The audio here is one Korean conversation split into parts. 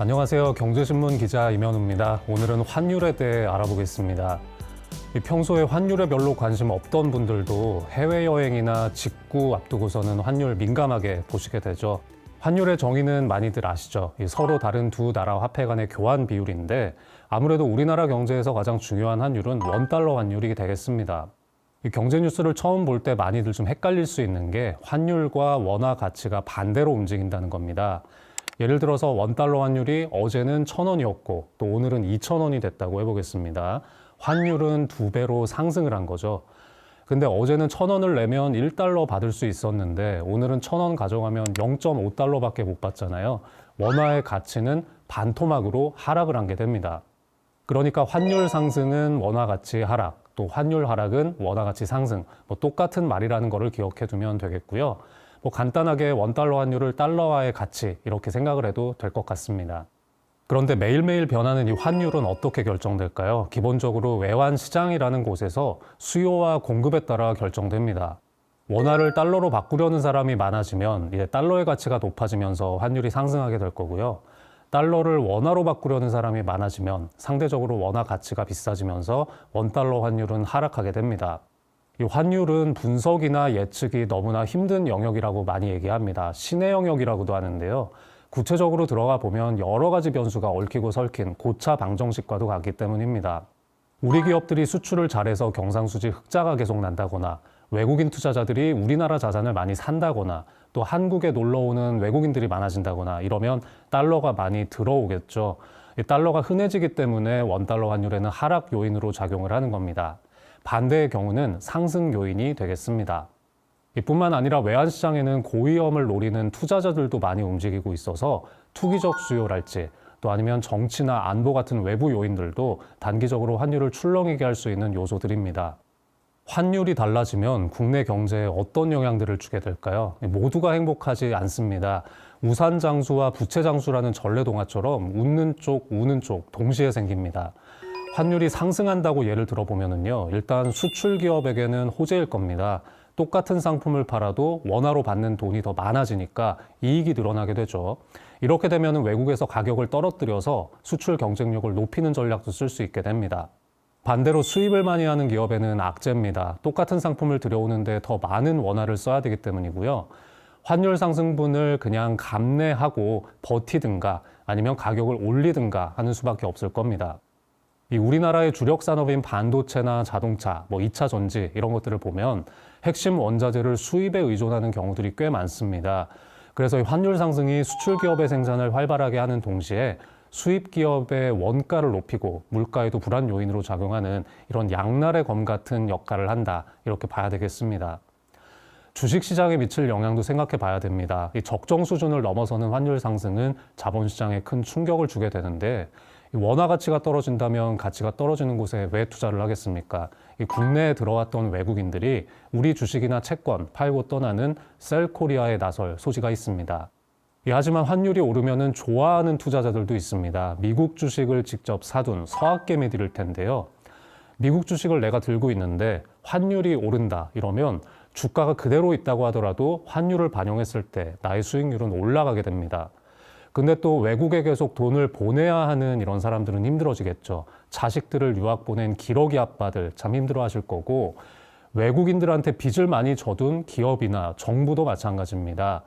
안녕하세요. 경제신문 기자 임현우입니다. 오늘은 환율에 대해 알아보겠습니다. 평소에 환율에 별로 관심 없던 분들도 해외여행이나 직구 앞두고서는 환율 민감하게 보시게 되죠. 환율의 정의는 많이들 아시죠? 서로 다른 두 나라 화폐 간의 교환 비율인데 아무래도 우리나라 경제에서 가장 중요한 환율은 원달러 환율이 되겠습니다. 경제 뉴스를 처음 볼 때 많이들 좀 헷갈릴 수 있는 게 환율과 원화 가치가 반대로 움직인다는 겁니다. 예를 들어서 원달러 환율이 어제는 1,000원이었고 또 오늘은 2,000원이 됐다고 해보겠습니다. 환율은 2배로 상승을 한 거죠. 근데 어제는 1,000원을 내면 1달러 받을 수 있었는데 오늘은 1,000원 가져가면 0.5달러밖에 못 받잖아요. 원화의 가치는 반토막으로 하락을 한 게 됩니다. 그러니까 환율 상승은 원화 가치 하락, 또 환율 하락은 원화 가치 상승, 똑같은 말이라는 거를 기억해 두면 되겠고요. 간단하게 원달러 환율을 달러화의 가치 이렇게 생각을 해도 될 것 같습니다. 그런데 매일매일 변하는 이 환율은 어떻게 결정될까요? 기본적으로 외환 시장이라는 곳에서 수요와 공급에 따라 결정됩니다. 원화를 달러로 바꾸려는 사람이 많아지면 이제 달러의 가치가 높아지면서 환율이 상승하게 될 거고요. 달러를 원화로 바꾸려는 사람이 많아지면 상대적으로 원화 가치가 비싸지면서 원달러 환율은 하락하게 됩니다. 이 환율은 분석이나 예측이 너무나 힘든 영역이라고 많이 얘기합니다. 신의 영역이라고도 하는데요. 구체적으로 들어가 보면 여러 가지 변수가 얽히고 설킨 고차 방정식과도 같기 때문입니다. 우리 기업들이 수출을 잘해서 경상수지 흑자가 계속 난다거나 외국인 투자자들이 우리나라 자산을 많이 산다거나 또 한국에 놀러 오는 외국인들이 많아진다거나 이러면 달러가 많이 들어오겠죠. 이 달러가 흔해지기 때문에 원달러 환율에는 하락 요인으로 작용을 하는 겁니다. 반대의 경우는 상승 요인이 되겠습니다. 이뿐만 아니라 외환시장에는 고위험을 노리는 투자자들도 많이 움직이고 있어서 투기적 수요랄지 또 아니면 정치나 안보 같은 외부 요인들도 단기적으로 환율을 출렁이게 할 수 있는 요소들입니다. 환율이 달라지면 국내 경제에 어떤 영향들을 주게 될까요? 모두가 행복하지 않습니다. 우산장수와 부채장수라는 전래동화처럼 웃는 쪽, 우는 쪽 동시에 생깁니다. 환율이 상승한다고 예를 들어보면요. 일단 수출 기업에게는 호재일 겁니다. 똑같은 상품을 팔아도 원화로 받는 돈이 더 많아지니까 이익이 늘어나게 되죠. 이렇게 되면 외국에서 가격을 떨어뜨려서 수출 경쟁력을 높이는 전략도 쓸 수 있게 됩니다. 반대로 수입을 많이 하는 기업에는 악재입니다. 똑같은 상품을 들여오는데 더 많은 원화를 써야 되기 때문이고요. 환율 상승분을 그냥 감내하고 버티든가 아니면 가격을 올리든가 하는 수밖에 없을 겁니다. 이 우리나라의 주력 산업인 반도체나 자동차, 2차 전지 이런 것들을 보면 핵심 원자재를 수입에 의존하는 경우들이 꽤 많습니다. 그래서 이 환율 상승이 수출 기업의 생산을 활발하게 하는 동시에 수입 기업의 원가를 높이고 물가에도 불안 요인으로 작용하는 이런 양날의 검 같은 역할을 한다. 이렇게 봐야 되겠습니다. 주식시장에 미칠 영향도 생각해 봐야 됩니다. 이 적정 수준을 넘어서는 환율 상승은 자본시장에 큰 충격을 주게 되는데 원화 가치가 떨어진다면 가치가 떨어지는 곳에 왜 투자를 하겠습니까? 이 국내에 들어왔던 외국인들이 우리 주식이나 채권 팔고 떠나는 셀코리아에 나설 소지가 있습니다. 하지만 환율이 오르면은 좋아하는 투자자들도 있습니다. 미국 주식을 직접 사둔 서학개미들일 텐데요. 미국 주식을 내가 들고 있는데 환율이 오른다 이러면 주가가 그대로 있다고 하더라도 환율을 반영했을 때 나의 수익률은 올라가게 됩니다. 근데 또 외국에 계속 돈을 보내야 하는 이런 사람들은 힘들어지겠죠. 자식들을 유학 보낸 기러기 아빠들 참 힘들어 하실 거고 외국인들한테 빚을 많이 져둔 기업이나 정부도 마찬가지입니다.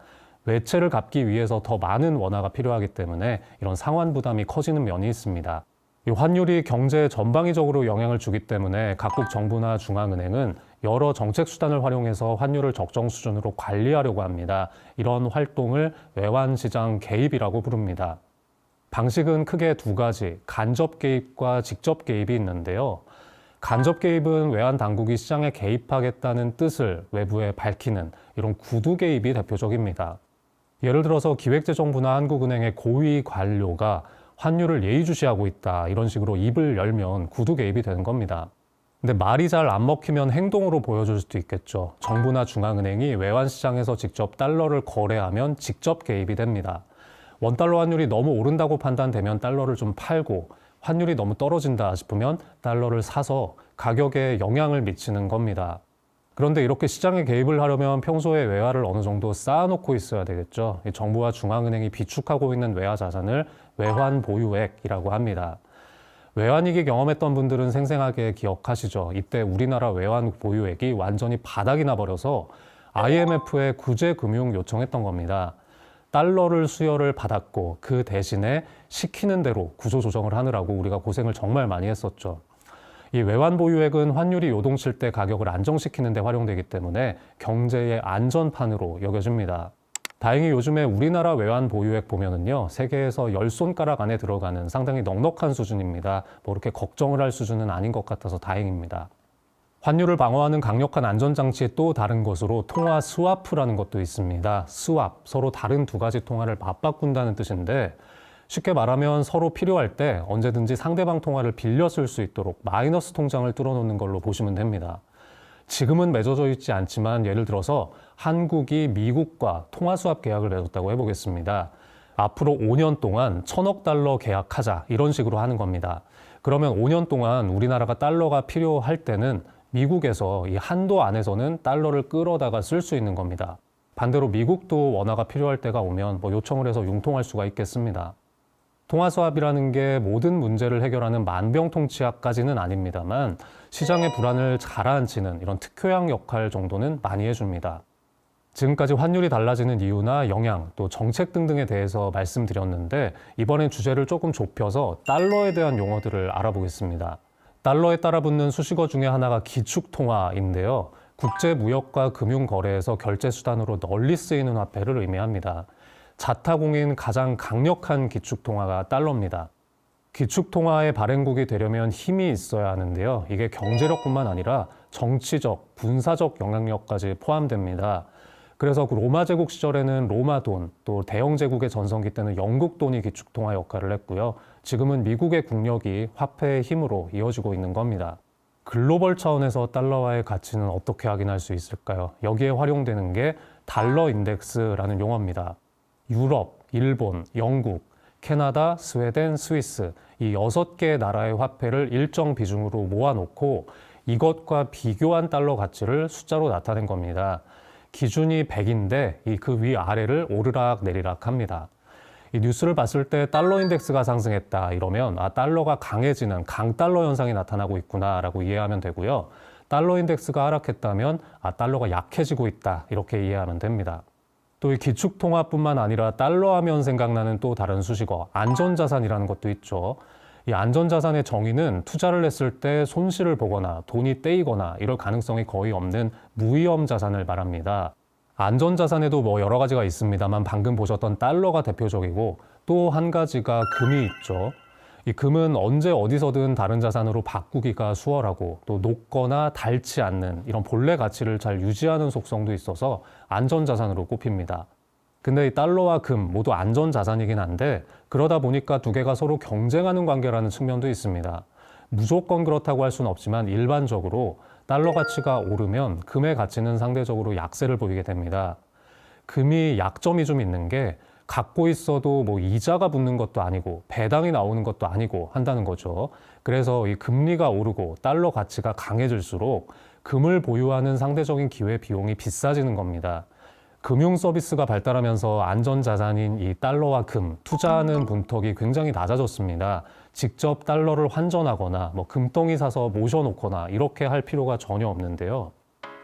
외채를 갚기 위해서 더 많은 원화가 필요하기 때문에 이런 상환 부담이 커지는 면이 있습니다. 이 환율이 경제 전방위적으로 영향을 주기 때문에 각국 정부나 중앙은행은 여러 정책 수단을 활용해서 환율을 적정 수준으로 관리하려고 합니다. 이런 활동을 외환시장 개입이라고 부릅니다. 방식은 크게 두 가지, 간접 개입과 직접 개입이 있는데요. 간접 개입은 외환 당국이 시장에 개입하겠다는 뜻을 외부에 밝히는 이런 구두 개입이 대표적입니다. 예를 들어서 기획재정부나 한국은행의 고위 관료가 환율을 예의주시하고 있다 이런 식으로 입을 열면 구두 개입이 되는 겁니다. 근데 말이 잘 안 먹히면 행동으로 보여줄 수도 있겠죠. 정부나 중앙은행이 외환시장에서 직접 달러를 거래하면 직접 개입이 됩니다. 원달러 환율이 너무 오른다고 판단되면 달러를 좀 팔고 환율이 너무 떨어진다 싶으면 달러를 사서 가격에 영향을 미치는 겁니다. 그런데 이렇게 시장에 개입을 하려면 평소에 외화를 어느 정도 쌓아놓고 있어야 되겠죠. 이 정부와 중앙은행이 비축하고 있는 외화 자산을 외환 보유액이라고 합니다. 외환위기 경험했던 분들은 생생하게 기억하시죠. 이때 우리나라 외환 보유액이 완전히 바닥이 나버려서 IMF에 구제 금융 요청했던 겁니다. 달러를 수여를 받았고 그 대신에 시키는 대로 구조 조정을 하느라고 우리가 고생을 정말 많이 했었죠. 이 외환 보유액은 환율이 요동칠 때 가격을 안정시키는 데 활용되기 때문에 경제의 안전판으로 여겨집니다. 다행히 요즘에 우리나라 외환 보유액 보면은요, 세계에서 10손가락 안에 들어가는 상당히 넉넉한 수준입니다. 뭐 이렇게 걱정을 할 수준은 아닌 것 같아서 다행입니다. 환율을 방어하는 강력한 안전장치의 또 다른 것으로 통화 스와프라는 것도 있습니다. 스왑, 서로 다른 두 가지 통화를 맞바꾼다는 뜻인데 쉽게 말하면 서로 필요할 때 언제든지 상대방 통화를 빌려 쓸 수 있도록 마이너스 통장을 뚫어놓는 걸로 보시면 됩니다. 지금은 맺어져 있지 않지만 예를 들어서 한국이 미국과 통화 스왑 계약을 맺었다고 해보겠습니다. 앞으로 5년 동안 1,000억 달러 계약하자 이런 식으로 하는 겁니다. 그러면 5년 동안 우리나라가 달러가 필요할 때는 미국에서 이 한도 안에서는 달러를 끌어다가 쓸 수 있는 겁니다. 반대로 미국도 원화가 필요할 때가 오면 요청을 해서 융통할 수가 있겠습니다. 통화 스왑이라는 게 모든 문제를 해결하는 만병통치약까지는 아닙니다만 시장의 불안을 가라앉히는 이런 특효약 역할 정도는 많이 해줍니다. 지금까지 환율이 달라지는 이유나 영향, 또 정책 등등에 대해서 말씀드렸는데 이번엔 주제를 조금 좁혀서 달러에 대한 용어들을 알아보겠습니다. 달러에 따라 붙는 수식어 중에 하나가 기축통화인데요. 국제무역과 금융거래에서 결제수단으로 널리 쓰이는 화폐를 의미합니다. 자타공인 가장 강력한 기축통화가 달러입니다. 기축통화의 발행국이 되려면 힘이 있어야 하는데요. 이게 경제력뿐만 아니라 정치적, 군사적 영향력까지 포함됩니다. 그래서 그 로마 제국 시절에는 로마 돈, 또 대영 제국의 전성기 때는 영국 돈이 기축통화 역할을 했고요. 지금은 미국의 국력이 화폐의 힘으로 이어지고 있는 겁니다. 글로벌 차원에서 달러와의 가치는 어떻게 확인할 수 있을까요? 여기에 활용되는 게 달러 인덱스라는 용어입니다. 유럽, 일본, 영국, 캐나다, 스웨덴, 스위스 이 6개의 나라의 화폐를 일정 비중으로 모아놓고 이것과 비교한 달러 가치를 숫자로 나타낸 겁니다. 기준이 100인데 그 위아래를 오르락 내리락 합니다. 이 뉴스를 봤을 때 달러 인덱스가 상승했다 이러면 달러가 강해지는 강달러 현상이 나타나고 있구나라고 이해하면 되고요. 달러 인덱스가 하락했다면 달러가 약해지고 있다 이렇게 이해하면 됩니다. 또 이 기축통화뿐만 아니라 달러 하면 생각나는 또 다른 수식어 안전자산이라는 것도 있죠. 이 안전자산의 정의는 투자를 했을 때 손실을 보거나 돈이 떼이거나 이럴 가능성이 거의 없는 무위험 자산을 말합니다. 안전자산에도 여러 가지가 있습니다만 방금 보셨던 달러가 대표적이고 또 한 가지가 금이 있죠. 이 금은 언제 어디서든 다른 자산으로 바꾸기가 수월하고 또 녹거나 닳지 않는 이런 본래 가치를 잘 유지하는 속성도 있어서 안전자산으로 꼽힙니다. 근데 이 달러와 금 모두 안전자산이긴 한데 그러다 보니까 두 개가 서로 경쟁하는 관계라는 측면도 있습니다. 무조건 그렇다고 할 수는 없지만 일반적으로 달러 가치가 오르면 금의 가치는 상대적으로 약세를 보이게 됩니다. 금이 약점이 좀 있는 게 갖고 있어도 이자가 붙는 것도 아니고 배당이 나오는 것도 아니고 한다는 거죠. 그래서 이 금리가 오르고 달러 가치가 강해질수록 금을 보유하는 상대적인 기회 비용이 비싸지는 겁니다. 금융 서비스가 발달하면서 안전자산인 이 달러와 금, 투자하는 문턱이 굉장히 낮아졌습니다. 직접 달러를 환전하거나 금덩이 사서 모셔놓거나 이렇게 할 필요가 전혀 없는데요.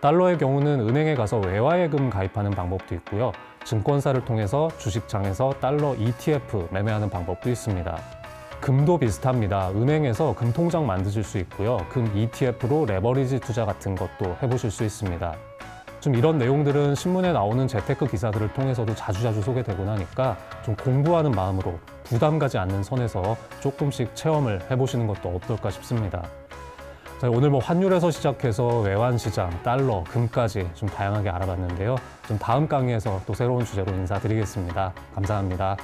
달러의 경우는 은행에 가서 외화예금 가입하는 방법도 있고요. 증권사를 통해서 주식장에서 달러 ETF 매매하는 방법도 있습니다. 금도 비슷합니다. 은행에서 금통장 만드실 수 있고요. 금 ETF로 레버리지 투자 같은 것도 해보실 수 있습니다. 좀 이런 내용들은 신문에 나오는 재테크 기사들을 통해서도 자주자주 소개되곤 하니까 좀 공부하는 마음으로 부담 가지 않는 선에서 조금씩 체험을 해보시는 것도 어떨까 싶습니다. 자, 오늘 환율에서 시작해서 외환시장, 달러, 금까지 좀 다양하게 알아봤는데요. 좀 다음 강의에서 또 새로운 주제로 인사드리겠습니다. 감사합니다.